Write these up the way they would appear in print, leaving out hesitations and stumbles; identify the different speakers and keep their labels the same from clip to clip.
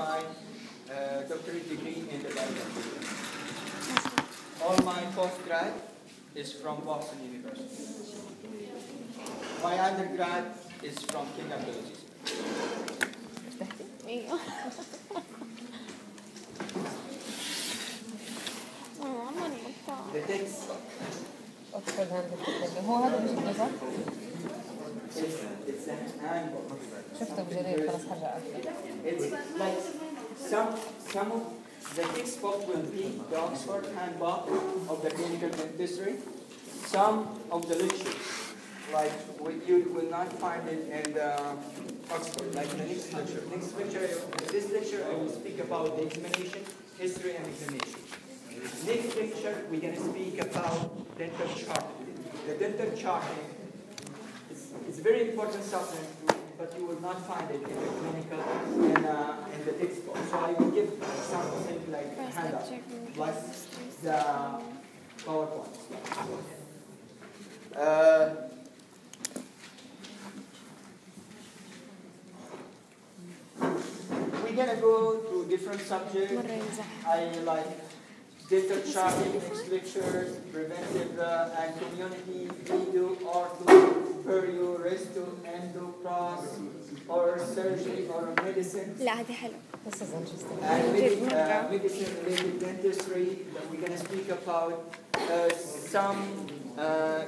Speaker 1: my doctorate degree in the biology. All my postgrad is from Boston University. My undergrad is from King Abdulaziz. The text.
Speaker 2: هو هذا مش النظام؟
Speaker 1: It's an handbook.
Speaker 2: شفته بجرير خلاص هرجع.
Speaker 1: It's like some of the textbook will be the Oxford handbook of the clinical dentistry. Some of the lectures, like you will not find it in the Oxford, like the next lecture. This lecture I will speak about the examination, history and examination. Next lecture we're going to speak about dental charting. The dental charting is a very important subject, but you will not find it in the clinical in the textbook. So I will give something like handout plus the PowerPoint. We're gonna go through different subjects. I like dental charting, next lectures, preventive and community, perio, ortho, perio, resto, endo, pros, or surgery, or medicine.
Speaker 2: لا هذه حلو. This is interesting.
Speaker 1: And medicine-related dentistry. We're going to speak about some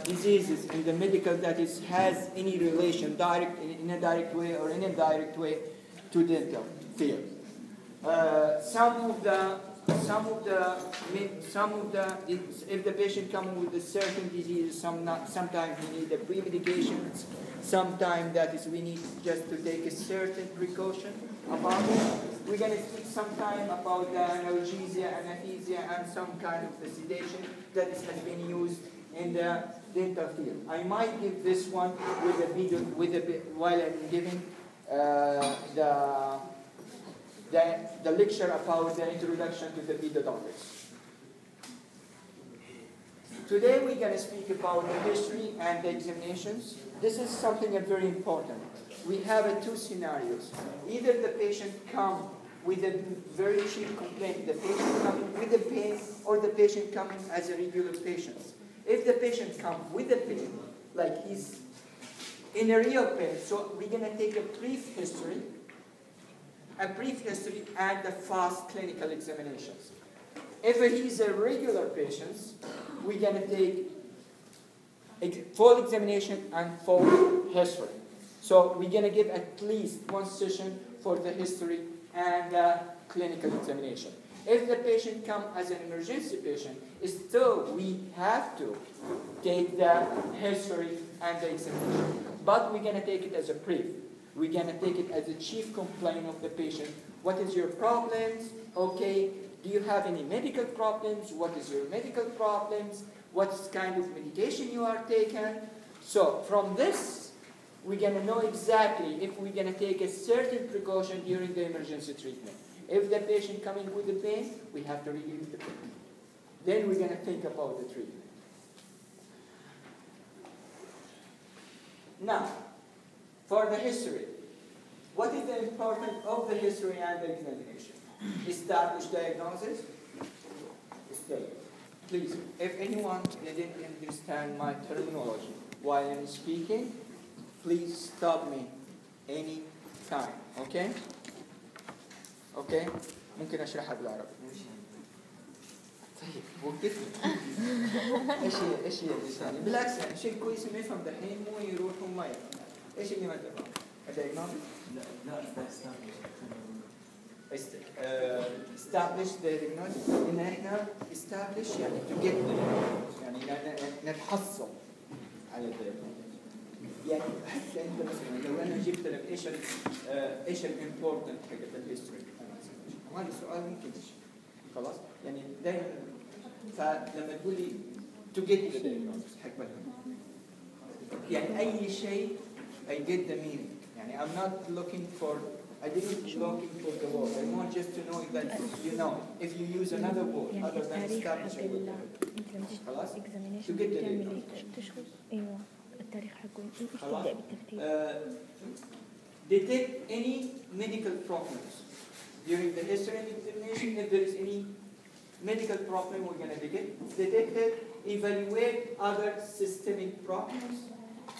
Speaker 1: diseases in the medical that has any relation, direct in a direct way or in a indirect way, to dental field. If the patient comes with a certain disease, sometimes we need a pre-medications, sometimes that is we need just to take a certain precaution about it. We're going to speak sometime about the analgesia, anesthesia, and some kind of the sedation that has been used in the dental field. I might give this one with a video while I'm giving the lecture about the introduction to the pedodontics. Today we're going to speak about the history and the examinations. This is something very important. We have two scenarios. Either the patient comes with a very cheap complaint, the patient coming with a pain, or the patient coming as a regular patient. If the patient comes with a pain, like he's in a real pain, so we're going to take a brief history and the fast clinical examinations. If he's a regular patient, we're going to take full examination and full history. So we're going to give at least one session for the history and the clinical examination. If the patient comes as an emergency patient, still we have to take the history and the examination. But we're going to take it as a brief. We're going to take it as a chief complaint of the patient. What is your problems? Okay. Do you have any medical problems? What is your medical problems? What kind of medication you are taking? So from this, we're going to know exactly if we're going to take a certain precaution during the emergency treatment. If the patient coming with the pain, we have to relieve the pain. Then we're going to think about the treatment. Now, for the history, what is the importance of the history and the examination? Establish diagnosis. Stay. Please, if anyone didn't understand my terminology while I'm speaking, please stop me any time. Okay? Okay? ممكن أشرحها بالعربي. طيب وقفني. إيش هي اللساني؟ بالعكس يعني شيء كويس ما يفهم دحين مو يروح وما يفهم. إيش اللي ما تفهم؟ الدياجنوستيك؟ لا establish the diagnosis إن إحنا establish يعني to get the يعني نتحصل على الدياجنوستيك. يعني حتى أنت مثلا لو أنا جبت لك إيش الimportant حق الهيستوري هذا السؤال ممكن خلاص يعني دائما فلما تقول لي to get the diagnosis حق يعني أي شيء I get the meaning يعني I'm not looking for I didn't looking for the word I want just to know that you know if you use another word other than establish a word خلاص to get the diagnosis
Speaker 2: ايوه التاريخ حقه
Speaker 1: detect any medical problems During the history examination, if there is any medical problem, we're going to detect it, evaluate other systemic problems,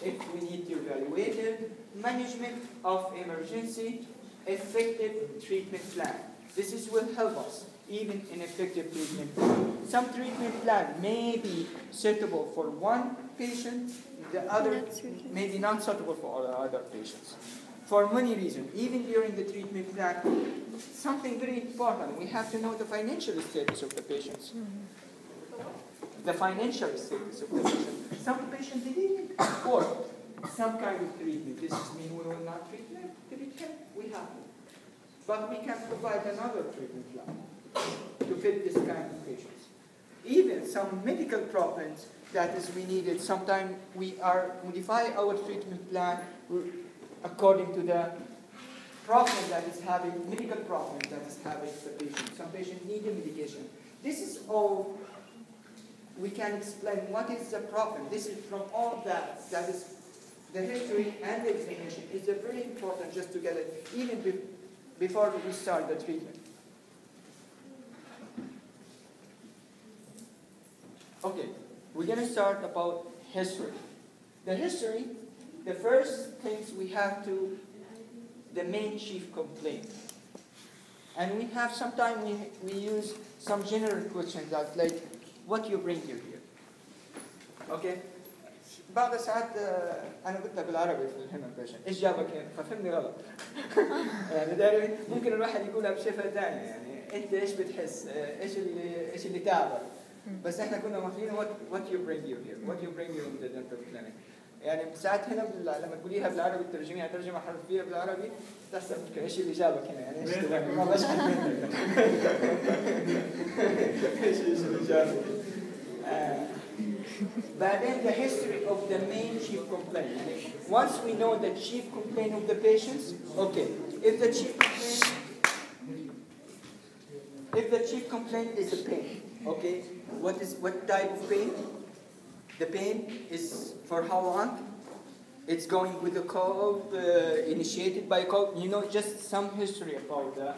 Speaker 1: if we need to evaluate it, management of emergency, effective treatment plan. This will help us, even in effective treatment plan. Some treatment plan may be suitable for one patient, the other may be not suitable for all the other patients. For many reasons, even during the treatment plan, something very important, we have to know the financial status of the patients. The financial status of the patient. Some patients, they didn't afford some kind of treatment. This means we will not treat them. We have to. But we can provide another treatment plan to fit this kind of patients. Even some medical problems that is we needed, sometimes we are modify our treatment plan according to the problem that is having, medical problem that is having the patient. Some patient need a medication. This is all we can explain what is the problem. This is from all that is the history and the examination is very important just to get it even before we start the treatment. Okay, we're going to start about history. The history, the first things we have to, the main chief complaint. And we have sometimes we use some general questions that like, what you bring you here? Okay? بعض الساعات انا قلت لها بالعربي في الهيومن بيشن ايش جابك هنا ففهمني غلط يعني دائما ممكن الواحد يقولها بشفه ثانيه يعني انت ايش بتحس ايش اللي تعبك بس احنا كنا واخدين what you bring you here what you bring you in the dental clinic يعني ساعات هنا لما تقوليها بالعربي ترجميها ترجمه حرفيه بالعربي تحسب ايش اللي جابك هنا يعني ايش ما بشحن منك ايش اللي جابك But then the history of the main chief complaint. Once we know the chief complaint of the patients, okay. If the chief complaint is a pain, okay. What type of pain? The pain is for how long? It's going with a cold, initiated by a cold. You know, just some history about the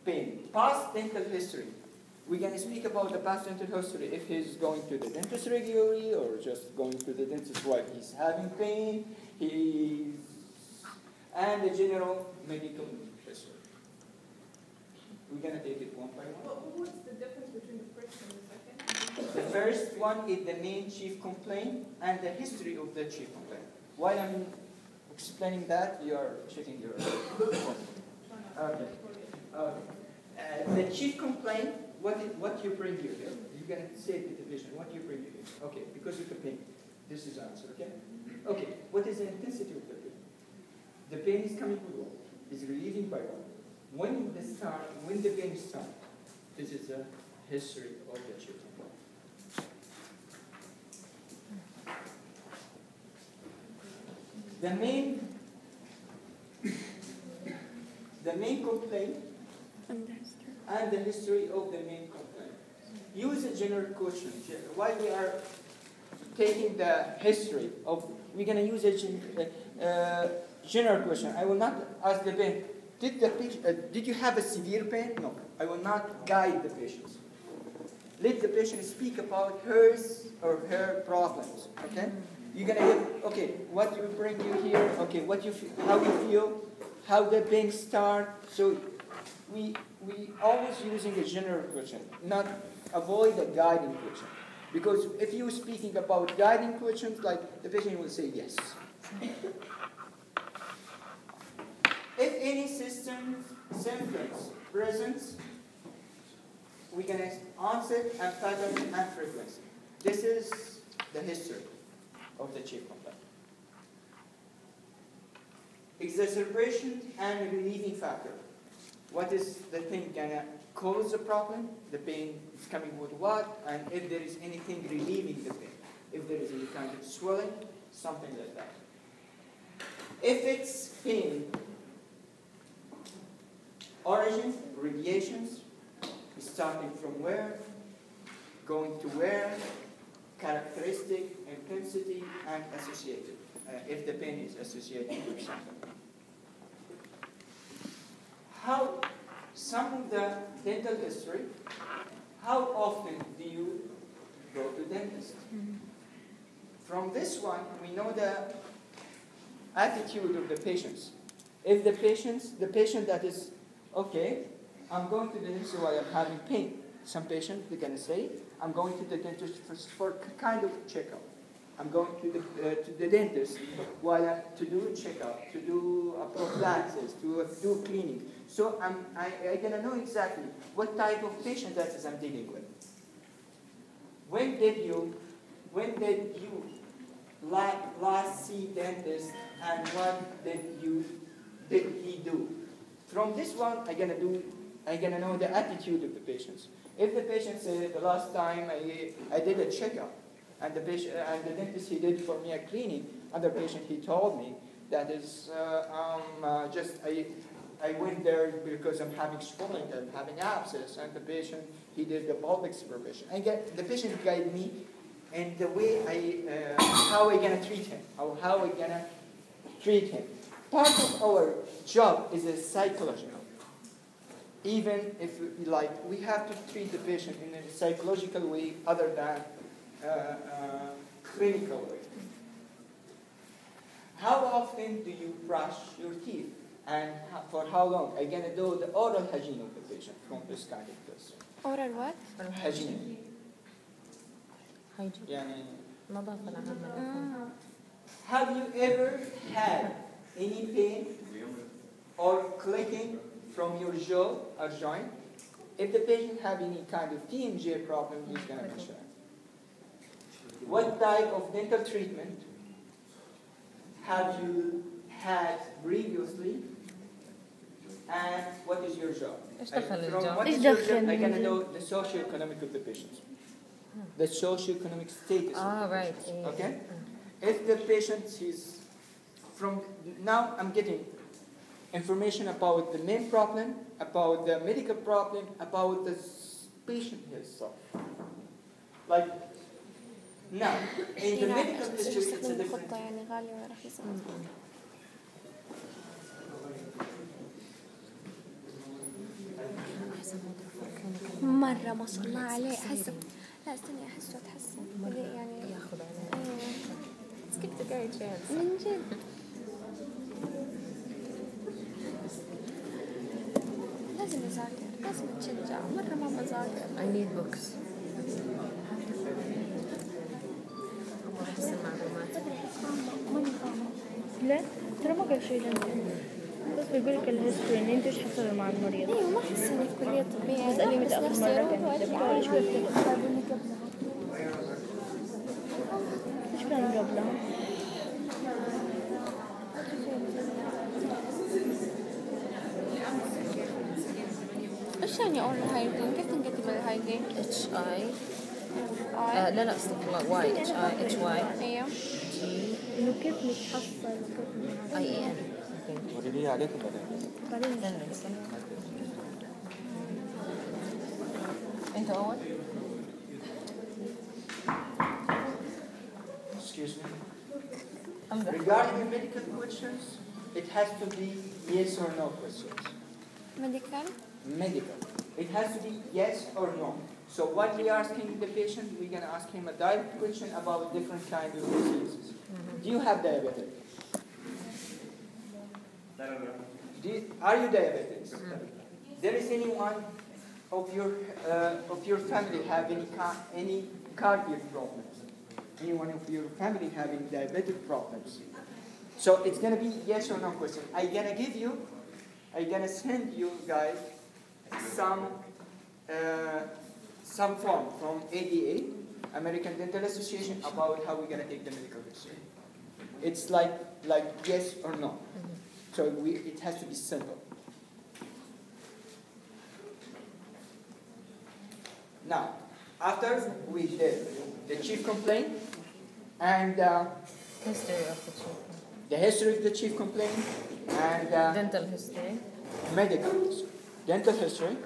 Speaker 1: pain. Past dental history. We're going to speak about the past dental history if he's going to the dentist regularly or just going to the dentist while he's having pain, and the general medical history. We're going to take it one by one.
Speaker 3: What's the difference between the first and the second?
Speaker 1: The first one is the main chief complaint and the history of the chief complaint. While I'm explaining that, you are checking your phone. Okay. The chief complaint, what you bring you here? You're going to say the division. What you bring you here? Okay, because of the pain. This is the answer, okay? Okay, what is the intensity of the pain? The pain is coming with what? Is relieving by what? When the pain starts, this is the history of the chief complaint. The main complaint and the history of the main complaint. Use a general question. While we are taking the history of, we're going to use a general question. I will not ask the pain. Did you have a severe pain? No. I will not guide the patients. Let the patient speak about hers or her problems. Okay? You're going to get, okay, what will bring you here? Okay, what you feel, how you feel, how the pain start. So we always using a general question, not avoid a guiding question. Because if you're speaking about guiding questions, like the patient will say yes. If any symptoms present, we can answer and pattern and frequency. This is the history of the chief complaint. Exacerbation and relieving factor. What is the thing gonna cause the problem? The pain is coming with what? And if there is anything relieving the pain. If there is any kind of swelling, something like that. If it's pain, origin, radiations, starting from where, going to where, characteristic, intensity, and associated. If the pain is associated with something. how some of the dental history, how often do you go to dentist? From this one, we know the attitude of the patients. If the patient that is, okay, I'm going to the dentist while I'm having pain. Some patients, they're going to say, I'm going to the dentist for kind of checkup. I'm going to the dentist to do a checkup, to do a prophylaxis, to do cleaning. So I'm going to know exactly what type of patient that is I'm dealing with. When did you last see dentist, and what did he do? From this one, I'm gonna know the attitude of the patients. If the patient said the last time I did a checkup, and the dentist he did for me a cleaning, other patient he told me that is I went there because I'm having swelling, I'm having abscess, and the patient he did the pelvic supervision. The patient guided me and the way how I gonna treat him, how I gonna treat him. Part of our job is a psychological. Even if we have to treat the patient in a psychological way other than clinical way. How often do you brush your teeth, and for how long? I'm gonna do the oral hygiene of the patient from this kind of question.
Speaker 2: Oral what?
Speaker 1: Hygiene. يعني
Speaker 2: نظافة العامة.
Speaker 1: Have you ever had any pain or clicking from your jaw or joint? If the patient have any kind of TMJ problem, he's going to mention it. What type of dental treatment have you had previously, and what is your job? From what is your job, I'm going to know the socio-economic of the patient. The socio-economic status of the patient. Okay? If the patient is from, now I'm getting information about the main problem, about the medical problem, about the patient himself. Like, now, in the medical history, it's a different.
Speaker 4: مرة ما شاء الله عليه أحسه لا استني أحسه تحسن يعني
Speaker 2: ياخذ عليه. Skip the guy chance.
Speaker 4: من جد لازم أذاكر لازم أتشجع مرة ما بذاكر.
Speaker 2: I need books. أحسن معلومات.
Speaker 5: لا ترى ما قال شيء لنا بس بيقول لك الهيستوري ان انت ايش حصل مع المريض.
Speaker 4: ايوه ما حسني في كلية طبية.
Speaker 5: بس قال لي متى اخر مرة كان بحاول اشوف ايش كان قبلها؟
Speaker 4: ايش يعني اورال هايجين؟ كيف تنكتب الهايجين؟
Speaker 2: HI لا لا استغفر الله واي HI
Speaker 4: ايوه
Speaker 5: انه كيف نتحصل وكيف
Speaker 2: IEN.
Speaker 1: وريني عليكم بعدين.
Speaker 2: أنت أول.
Speaker 1: Excuse me.
Speaker 2: أمزح.
Speaker 1: Regarding the medical questions, it has to be yes or no questions.
Speaker 4: medical.
Speaker 1: Medical. It has to be yes or no. So what we are asking the patient, we're going to ask him a direct question about different kinds of diseases. Do you have diabetes? Are you diabetic? There is anyone of your family have any cardiac problems? Anyone of your family having diabetic problems? So it's going to be yes or no question. I'm going to send you guys some form from ADA, American Dental Association, about how we're going to take the medical history. It's like yes or no. So it has to be simple. Now, after we did the chief complaint and
Speaker 2: History of the chief.
Speaker 1: the history of the chief complaint and
Speaker 2: Dental history.
Speaker 1: medical history, dental history,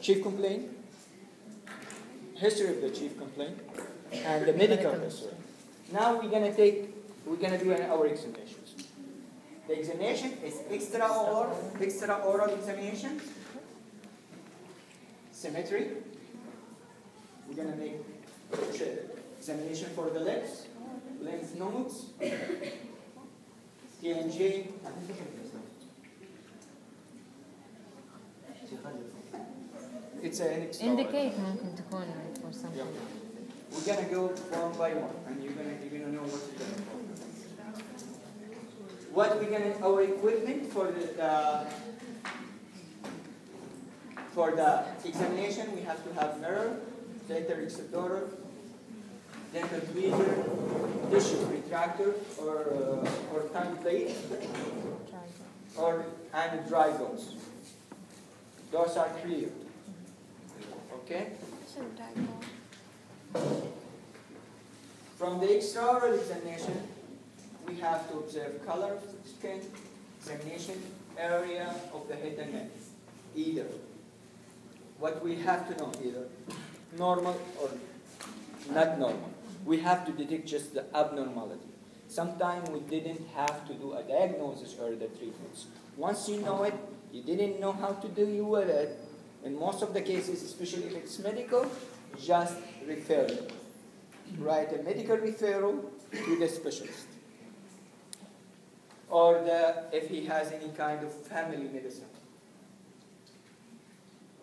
Speaker 1: chief complaint, history of the chief complaint, and the medical history. Now we're gonna do our examinations. The examination is extraoral examination. Symmetry. We're going to make examination for the lips, lymph nodes, TNJ. It's an extraoral.
Speaker 2: indicate ممكن تكون for something.
Speaker 1: Yeah. We're gonna go one by one, and you're gonna know what to do. What we're gonna our equipment for the examination, we have to have mirror, dental extractor, dental tweezer, tissue retractor, or time plate, and dry gauze. Those are clear. Okay.
Speaker 4: شو الدايجون؟
Speaker 1: From the extraoral examination, we have to observe color of the skin, examination area of the head and neck. Either. What we have to know, either normal or not normal. We have to detect just the abnormality. Sometimes we didn't have to do a diagnosis or the treatments. Once you know it, you didn't know how to deal with it. In most of the cases, especially if it's medical, just refer it. Write a medical referral to the specialist. Or if he has any kind of family medicine.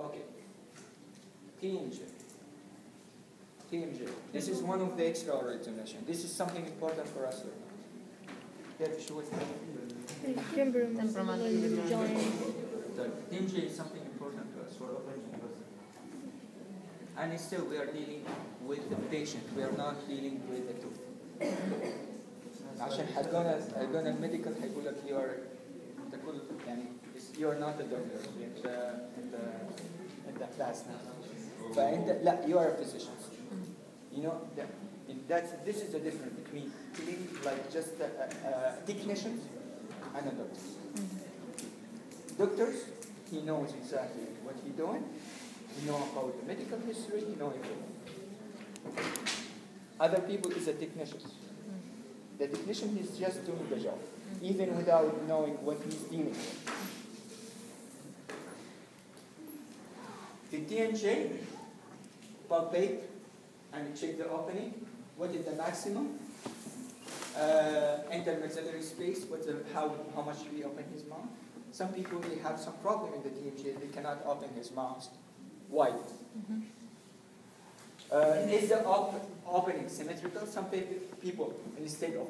Speaker 1: Okay. TMJ. TMJ. This is one of the extraoral examination. This is something important for us to know. Yeah, sure.
Speaker 5: temperament joint.
Speaker 1: TMJ is something important to us for opening. And still we are dealing with the patient. We are not dealing with the tooth. عشان حتقول الميديكال هيقول لك you are not a doctor. انت class now. فانت لا, you are a physician. You know this is the difference between like just technicians and a doctor. Doctors, he knows exactly what he's doing. He knows about the medical history. He knows everything. Other people is a technician. The technician is just doing the job, even without knowing what he's dealing with. The TNJ, palpate and check the opening. What is the maximum? Intermaxillary space. How much do we open his mouth? Some people they have some problem in the TNJ. They cannot open his mouth wide. Is the opening symmetrical? Some people, instead of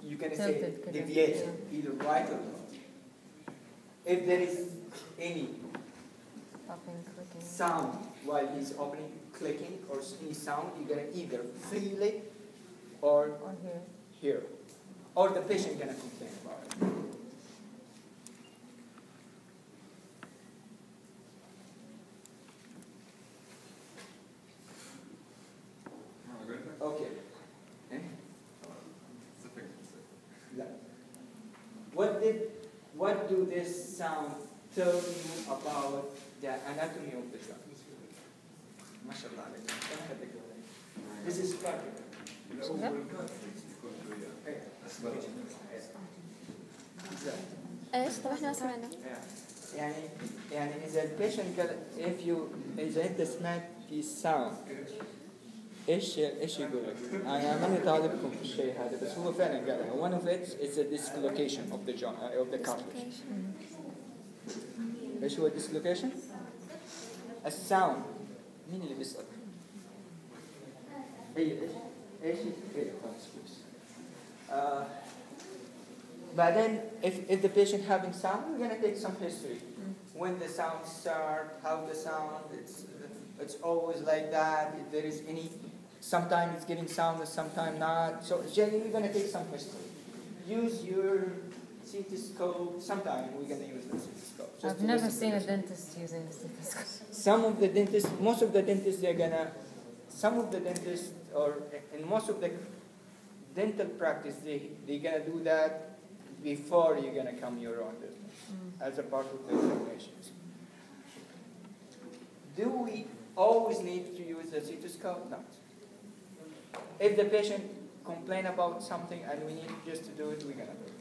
Speaker 1: you can say deviate, either right or left. If there is any sound while he's opening, clicking, or any sound, you're going to either feel it or hear. Or the patient going to complain about it. Okay. What do this sound tell you about the anatomy of the joint? MashaAllah. This is practical.
Speaker 4: ايش؟ طب احنا ما سمعنا.
Speaker 1: يعني إذا البيشنت قال إذا أنت سمعت في sound ايش يقول لك؟ انا ماني طالبكم في الشيء هذا بس هو فعلا قالها. One of it is a dislocation of the joint of the cartilage. ايش هو dislocation؟ الساوند. مين اللي بيسأل؟ ايش بعدين if the patient having sound, we're gonna take some history. When the sound start, how the sound, it's always like that. If there is any, sometimes it's getting sound, sometimes not. So generally, we're gonna take some history. Use your stethoscope. Sometimes we're gonna use the stethoscope.
Speaker 2: I've never seen a dentist using a stethoscope.
Speaker 1: Some of the dentists, most of the dentists, some of the dentists, or in most of the dental practice, they're gonna do that before you're gonna come your own business as a part of the examinations. Do we always need to use the stethoscope? No. If the patient complain about something and we need just to do it, we're gonna do it.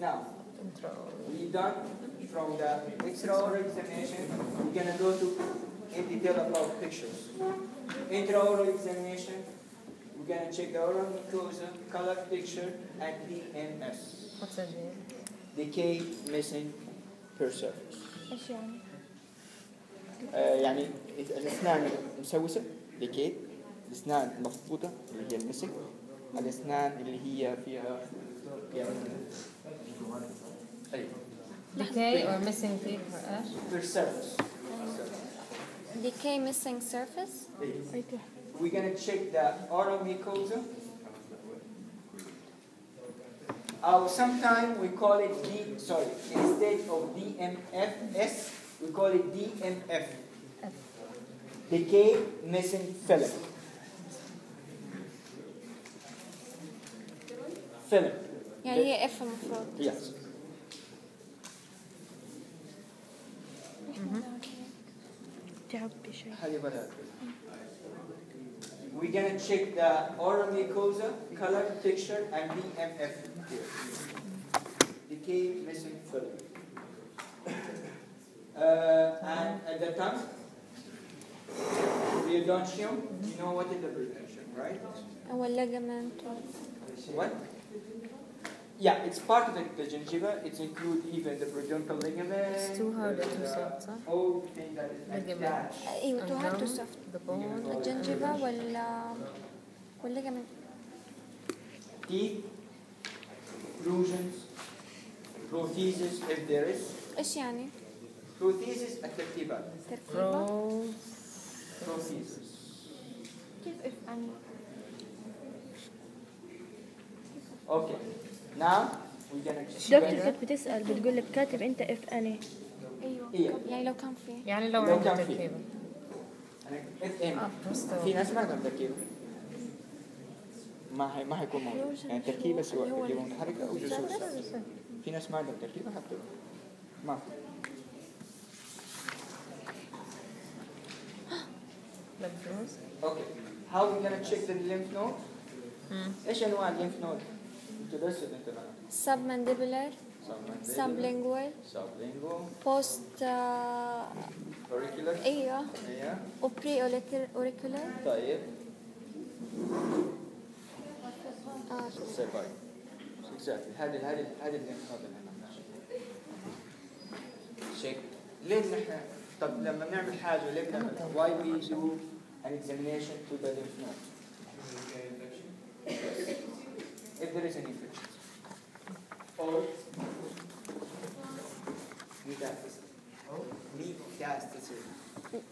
Speaker 1: Now,
Speaker 2: Intro.
Speaker 1: we done from the extraoral examination. We're gonna go to in detail about pictures. Intraoral examination. We're gonna check the oral mucosa, color picture, and DMS.
Speaker 2: What's that mean?
Speaker 1: Decay missing per surface.
Speaker 5: ايش يعني؟
Speaker 1: يعني الاسنان المسوسه decay، الاسنان المفقوده اللي هي المسك، الاسنان اللي هي فيها ايوه
Speaker 2: Decay or missing teeth or ash?
Speaker 1: per surface.
Speaker 4: decay missing surface.
Speaker 1: أيوة. We're gonna check the oral mucosa. Or sometimes we call it instead of DMFS, we call it DMF. Decay missing film. Film.
Speaker 4: يعني هي اف المفروض.
Speaker 1: Yes.
Speaker 5: تعبي شوي.
Speaker 1: هذه بدأت. We're gonna check the oral mucosa, color, texture, and DMF here. Decay missing film. And at the tongue, periodontium. You know what is the periodontium, right?
Speaker 4: أو ligament.
Speaker 1: What? Yeah, it's part of the gingiva. It includes even the periodontal ligament.
Speaker 2: It's too hard to soft, huh?
Speaker 1: All thing that is
Speaker 2: Ligament.
Speaker 1: attached.
Speaker 4: أيوة تو هارد تو
Speaker 2: And
Speaker 4: سوفت.
Speaker 2: the bone.
Speaker 4: الجنجفة والليجمنت.
Speaker 1: Teeth, protrusions, prothesis if there is.
Speaker 4: إيش يعني؟
Speaker 1: Prothesis التركيبات.
Speaker 4: تركيبة.
Speaker 1: Prothesis.
Speaker 3: كيف اف يعني؟
Speaker 1: Okay. Now we're gonna
Speaker 5: دكتور
Speaker 1: check.
Speaker 5: كنت بتسأل بتقول لك كاتب أنت اف أني
Speaker 4: أيوة.
Speaker 1: إيه.
Speaker 4: يعني لو كان في.
Speaker 2: يعني لو
Speaker 1: لو
Speaker 2: عنده
Speaker 1: كان في.
Speaker 2: تركيبة.
Speaker 1: FM.
Speaker 2: مستوى.
Speaker 1: في ناس ما عندهم تركيبة. ما حيكون موجود. يعني تركيبة سواء تركيبة متحركة أو جسور. في ناس ما عندهم تركيبة حتى ما في.
Speaker 2: lymph nodes.
Speaker 1: Okay. How we gonna check the lymph node? إيش أنواع الليمف نود؟ أنتوا درستوا أنتوا الآن.
Speaker 4: submandibular. sublingual.
Speaker 1: Sublingual.
Speaker 4: post
Speaker 1: Auricular.
Speaker 4: أيوة.
Speaker 1: أيوة.
Speaker 4: وبري auricular.
Speaker 1: طيب.
Speaker 4: شو
Speaker 1: سيرفايف. Exactly. هذه الليمف نود اللي احنا شيك. ليه نحن طب لما بنعمل حاجة ليه بنعمل why we do an examination to the lymph node? If there is an infection or metastasis.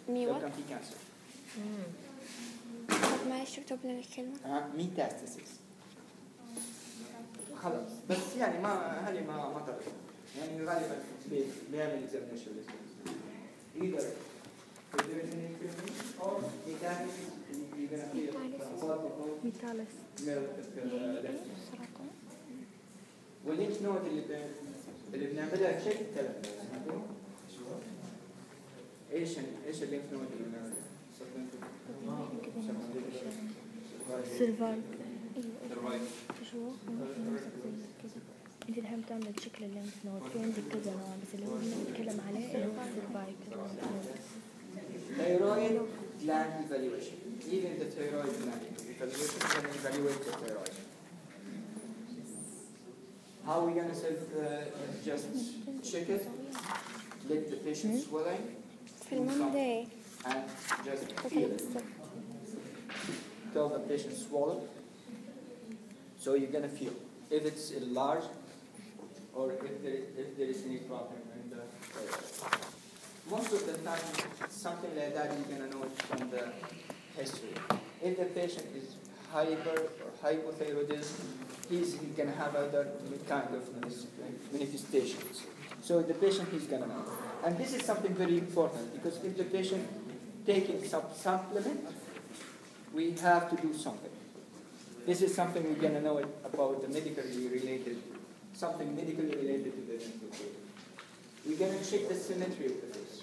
Speaker 4: مي
Speaker 1: لو
Speaker 4: وات؟
Speaker 1: كان في كانسر.
Speaker 4: طب ما يكتب لنا الكلمة.
Speaker 1: ميتاستاسيس. خلاص بس يعني ما هذه ما طلع يعني غالبا بيعمل examination either if there is an infection or metastasis you're gonna feel multiple
Speaker 5: ميتالس
Speaker 1: واللينك نود اللي بنعملها تشيك ثلاث. ايش اللينك نود اللي بنعملها؟
Speaker 5: سيرفايف انت الحين بتعمل شكل الليمف نود في عندك كذا نوع بس اللي هو بنتكلم عليه اللي هو السيرفايف.
Speaker 1: Thyroid gland evaluation. Even the thyroid gland evaluation can evaluate the thyroid. How are we going to just check it? Let the patient swelling
Speaker 4: في المندي.
Speaker 1: and just feel it. Tell the patient swallow. So you're going to feel if it's enlarged or if there is any problem in the thyroid. Most of the time, something like that you're going to know it from the history. If the patient is hyper or hypothyroidism, he's going to have other kind of manifestations. So the patient is going to know. And this is something very important because if the patient taking some supplement, we have to do something. This is something we're going to know about the medically related, something medically related to the dental care. We're going to check the symmetry of the face.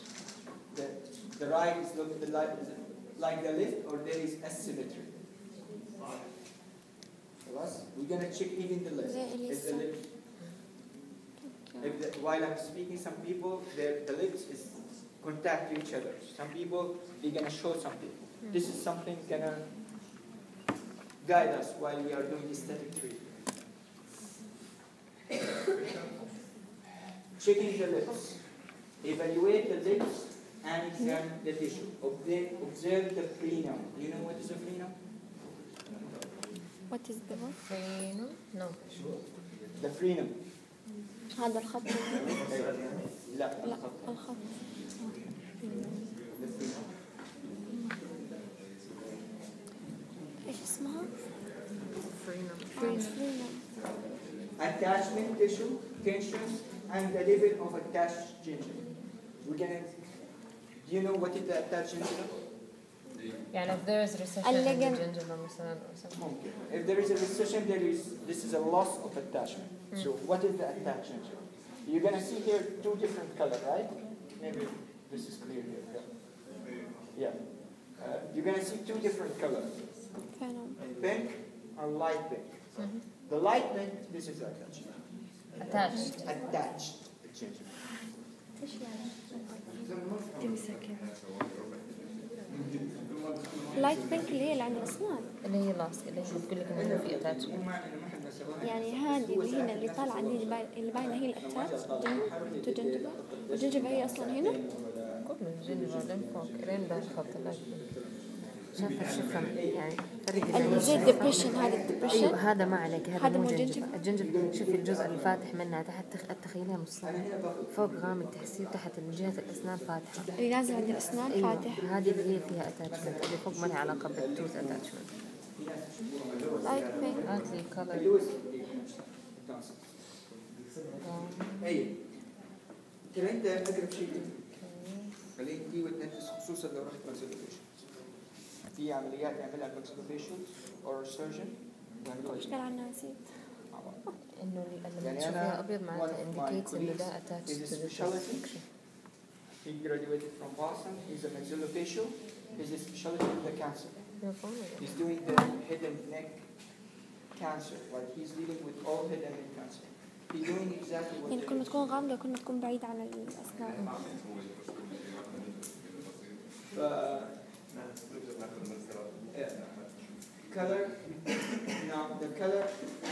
Speaker 1: The right is looking like the left, or there is asymmetry. We're going to check even the left. Is the left While I'm speaking, some people, the lips is contact to each other. Some people, they're gonna show something. This is something gonna guide us while we are doing aesthetic treatment. Checking the lips. Evaluate the lips and examine the tissue. Observe the frenum. Do you know what is a frenum?
Speaker 4: What is the one?
Speaker 2: Frenum? No.
Speaker 1: The frenum.
Speaker 4: هذا الخط.
Speaker 1: لا
Speaker 4: لا الخط.
Speaker 1: The frenum.
Speaker 4: إيش اسمها؟
Speaker 2: Frenum.
Speaker 1: Attachment tissue, tensions, and the level of attached gingiva. We're gonna. Do you know what is the attached gingiva?
Speaker 2: يعني if there is recession in the gingiva مثلا or something.
Speaker 1: Okay. If there is a recession, this is a loss of attachment. So what is the attached gingiva? You're gonna see here two different colors, right? Maybe this is clear here. Yeah. You're gonna see two different colors. Pink and light pink. The light pink, this is attached.
Speaker 2: Attached.
Speaker 1: Attached gingiva.
Speaker 4: لايت بينك اللي هي اللي عند الأسنان.
Speaker 2: اللي هي لاصق اللي هي بتقول لك انه في attachment.
Speaker 4: يعني هذه وهنا اللي طالعة دي اللي باينة هي الأتاش جنجبة والجنجبة هي أصلا هنا.
Speaker 2: كل الجنجبة لين فوق لين بالخط شايفة الشفة يعني فرق
Speaker 4: زي الدبريشن هذا الدبريشن.
Speaker 2: ايوه هذا ما عليك هذا مو جنجبة. الجنجبة شوفي الجزء اللي فاتح منها تحت تخيلها مصطلح فوق غامق تحسيه تحت من جهة الأسنان فاتحة.
Speaker 4: اللي نازل عند الأسنان
Speaker 2: أيوة.
Speaker 4: فاتح.
Speaker 2: هذه اللي هي فيها attachment اللي فوق ما لها علاقة بالتوث attachment.
Speaker 4: لايت بينك.
Speaker 2: هات لي colour.
Speaker 1: اي ترى انت اقرب شيء خليك دي وتنفس خصوصا لو رحت كونسلتيشن. في عمليات يعملها كونسلتيشن اور سيرجن
Speaker 4: ايش قال عنها نسيت.
Speaker 2: إنه لما تشوفيها أبيض معناتها indicates إنه ده attached to the section.
Speaker 1: He graduated from Boston. He's a maxillofacial. His specialty is the cancer. He's doing the head and neck cancer. Like he's dealing with all head and neck cancer. He's doing exactly what.
Speaker 4: يعني كل ما تكون غامقة كل ما تكون بعيدة عن الأسنان.
Speaker 1: Color. Now the color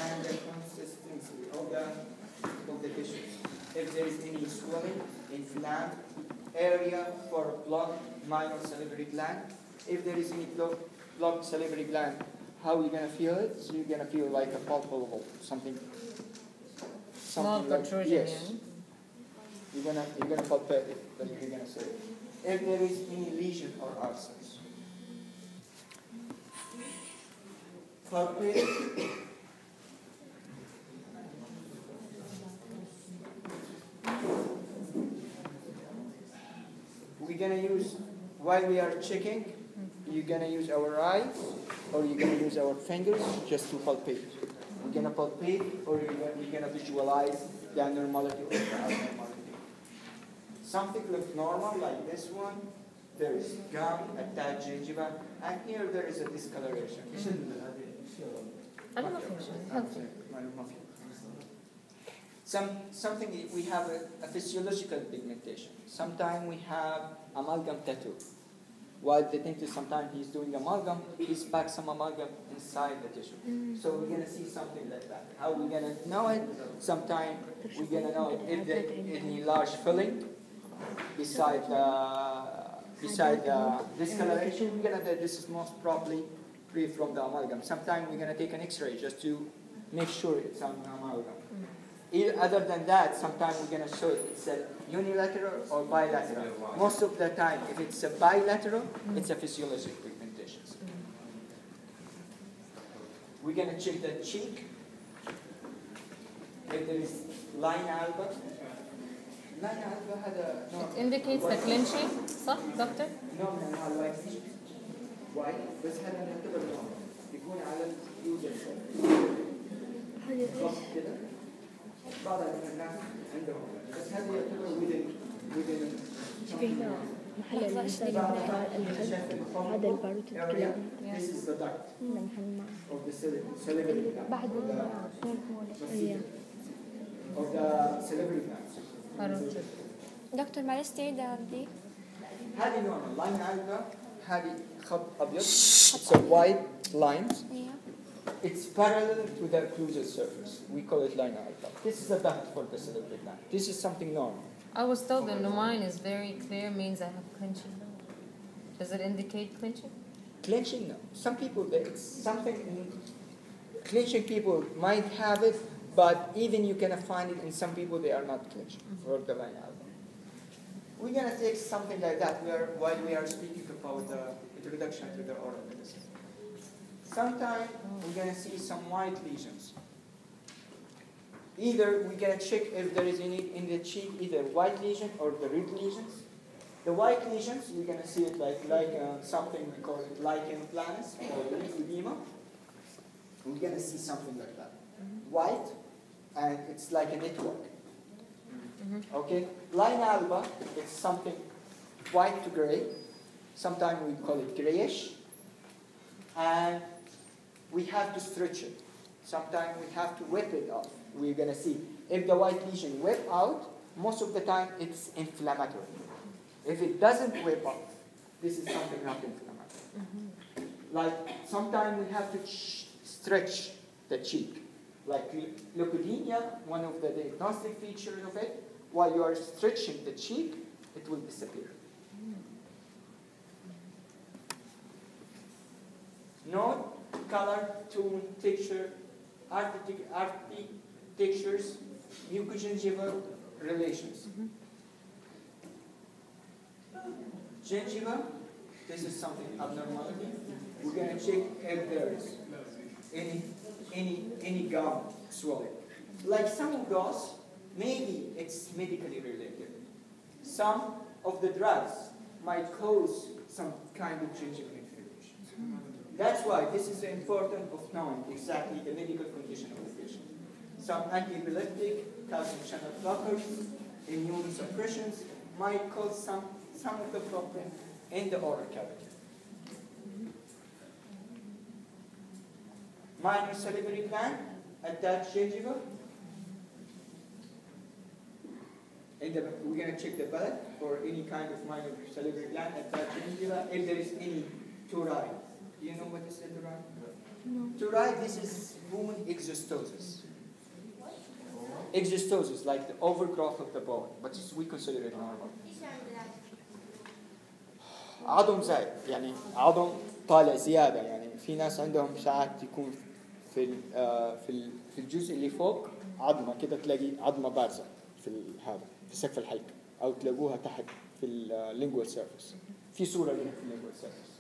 Speaker 1: and the consistency of the tissues. If there is any swelling, inflamed area for blocked minor salivary gland. If there is any blocked salivary gland, how are you gonna feel it? So you're gonna feel like a palpable something.
Speaker 2: Small protrusion.
Speaker 1: Yes. You're gonna palpate it, but you're gonna say it. If there is any lesion or abscess. Palpate. We're gonna use, while we are checking, you're gonna use our eyes or you're gonna use our fingers just to palpate. We're gonna palpate or we're gonna visualize the abnormality or the abnormality. Something looks normal like this one. There is gum, attached gingiva, and here there is a discoloration.
Speaker 2: أنا ما في شيء healthy.
Speaker 1: Something we have a physiological pigmentation. Sometimes we have amalgam tattoo. While the dentist sometimes he's doing amalgam, he's packed some amalgam inside the tissue. So we're gonna see something like that. How we gonna know it? Sometimes we're gonna know if there any large filling beside the discoloration. We're gonna know this is most probably free from the amalgam. Sometimes we're gonna take an X-ray just to make sure it's an amalgam. Other than that, sometimes we're going to show it. It's a unilateral or bilateral. Most of the time, if it's a bilateral, it's a physiologic pigmentation. We're going to check the cheek. If there is line alba. Line alba had a... No.
Speaker 2: It indicates the clenching, صح doctor?
Speaker 1: No, like why? بس هذا نعتبر يكون على اليوزر. كده. بعض الناس عندهم بس هذا يعتبر within
Speaker 5: محل الإنسان هذا الباروت الكلام.
Speaker 1: This is the duct
Speaker 5: محل
Speaker 1: of the salivary gland.
Speaker 5: بعد
Speaker 1: of the salivary glands.
Speaker 4: دكتور معلش تعيد دي.
Speaker 1: هذه normal line alba. هذه خط أبيض. It's a white lines. It's parallel to the occlusal surface. We call it line alba. This is a duct for the salivary gland. This is something normal.
Speaker 2: I was told that mine is very clear means I have clinching. Does it indicate clinching?
Speaker 1: Clinching, no. Some people, it's something, clinching people might have it, but even you can find it in some people, they are not clinching, or the line alba. We're going to take something like that while we are speaking about the introduction to the oral medicine. Sometimes we're going to see some white lesions. Either we're going to check if there is any in the cheek, either white lesion or the red lesions. The white lesions, we're going to see it like something we call it lichen planus or lymphedema. We're going to see something like that. White, and it's like a network. Okay? Line alba, it's something white to gray. Sometimes we call it grayish. And we have to stretch it. Sometimes we have to whip it off. We're going to see. If the white lesion whip out, most of the time it's inflammatory. If it doesn't whip off, this is something not inflammatory. Like sometimes we have to stretch the cheek. Like leukodemia, one of the diagnostic features of it, while you are stretching the cheek, it will disappear. Note, color, tone, texture, architectures, mucogingival relations. Gingiva, this is something abnormality. We're going to check if there is any gum swelling. Like some of those, maybe it's medically related. Some of the drugs might cause some kind of gingival inflammation. That's why this is important of knowing exactly the medical condition of the patient. Some antiepileptic, calcium channel blockers, immune suppressions might cause some of the problem in the oral cavity. Minor salivary gland, attached gingiva. We're going to check the palate for any kind of minor salivary gland, attached gingiva, if there is any turi. Do you know what is a turi? No. Turi, this is bone exostosis. Exostosis, like the overgrowth of the bone, but we consider it normal. عظم زايد يعني عظم طالع زياده يعني في ناس عندهم ساعات يكون في الجزء اللي فوق عظمه كده تلاقي عظمه بارزه في هذا في سقف الحلق او تلاقوها تحت في اللينجوال سيرفيس في صوره لها في اللينجوال سيرفيس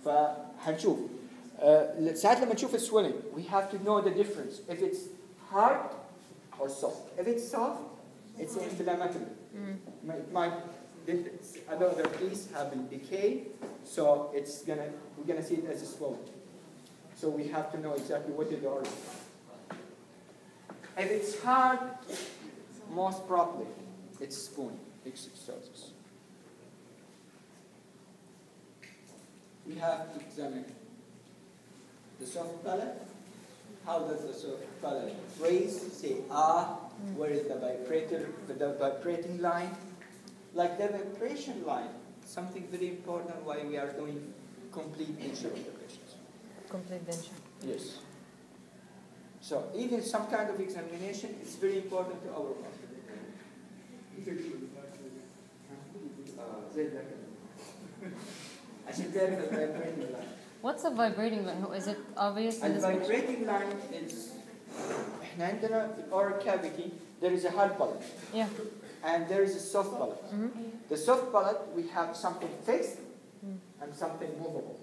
Speaker 1: فحنشوف ساعات لما نشوف السويلنج we have to know the difference if it's hard or soft. If it's soft, it's inflammatory. It might other piece have been decayed, so we're gonna see it as a swelling. So we have to know exactly what is the origin. If it's hard, most probably it's bone exostosis. We have to examine the soft palate. How does the soft palate raise? Say where is the vibrating line? Like the vibration line, something very important why we are doing complete denture of the patients.
Speaker 2: Complete denture.
Speaker 1: Yes. So even some kind of examination is very important to our body.
Speaker 2: What's a vibrating line? Is it obvious?
Speaker 1: A vibrating line is احنا عندنا في oral cavity there is a hard palate.
Speaker 2: Yeah.
Speaker 1: And there is a soft palate. The soft palate we have something fixed and something movable.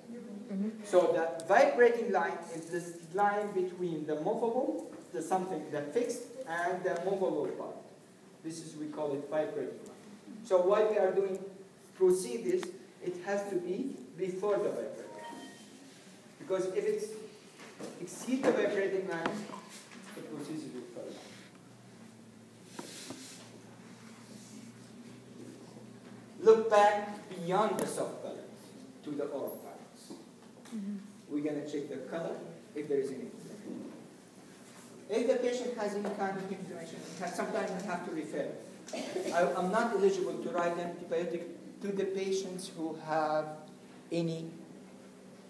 Speaker 1: So the vibrating line is this line between the movable, something that fixed, and the movable part. This is we call it vibrating line. So while we are doing procedures, it has to be before the vibrating line. Because if it's exceed the vibrating line, the procedure will fail. Look back beyond the soft palate to the oral palate. We're going to check the color if there is any. If the patient has any kind of inflammation, sometimes we have to refer. I'm not eligible to write antibiotic to the patients who have any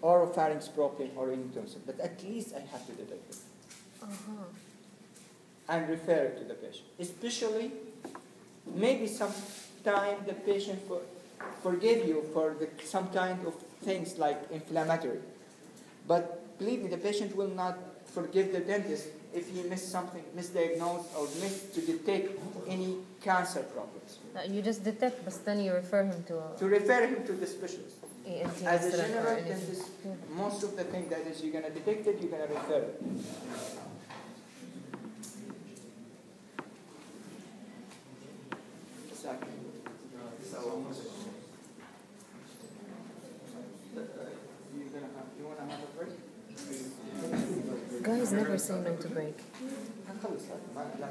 Speaker 1: oropharynx problem or any tonsil, but at least I have to detect it and refer it to the patient. Especially, maybe sometime the patient forgive you for some kind of things like inflammatory, but believe me, the patient will not forgive the dentist if he missed something, misdiagnosed or missed to detect any cancer problems.
Speaker 2: You just detect, but then you refer him to
Speaker 1: refer him to the specialist.
Speaker 2: ENT
Speaker 1: As a
Speaker 2: مثلاً or
Speaker 1: general
Speaker 2: anything.
Speaker 1: dentist, most of the thing that is you're going to detect it, you're going to refer it. Exactly. You want to have a break?
Speaker 2: Guys never say no to break.
Speaker 1: هنخلص هذا.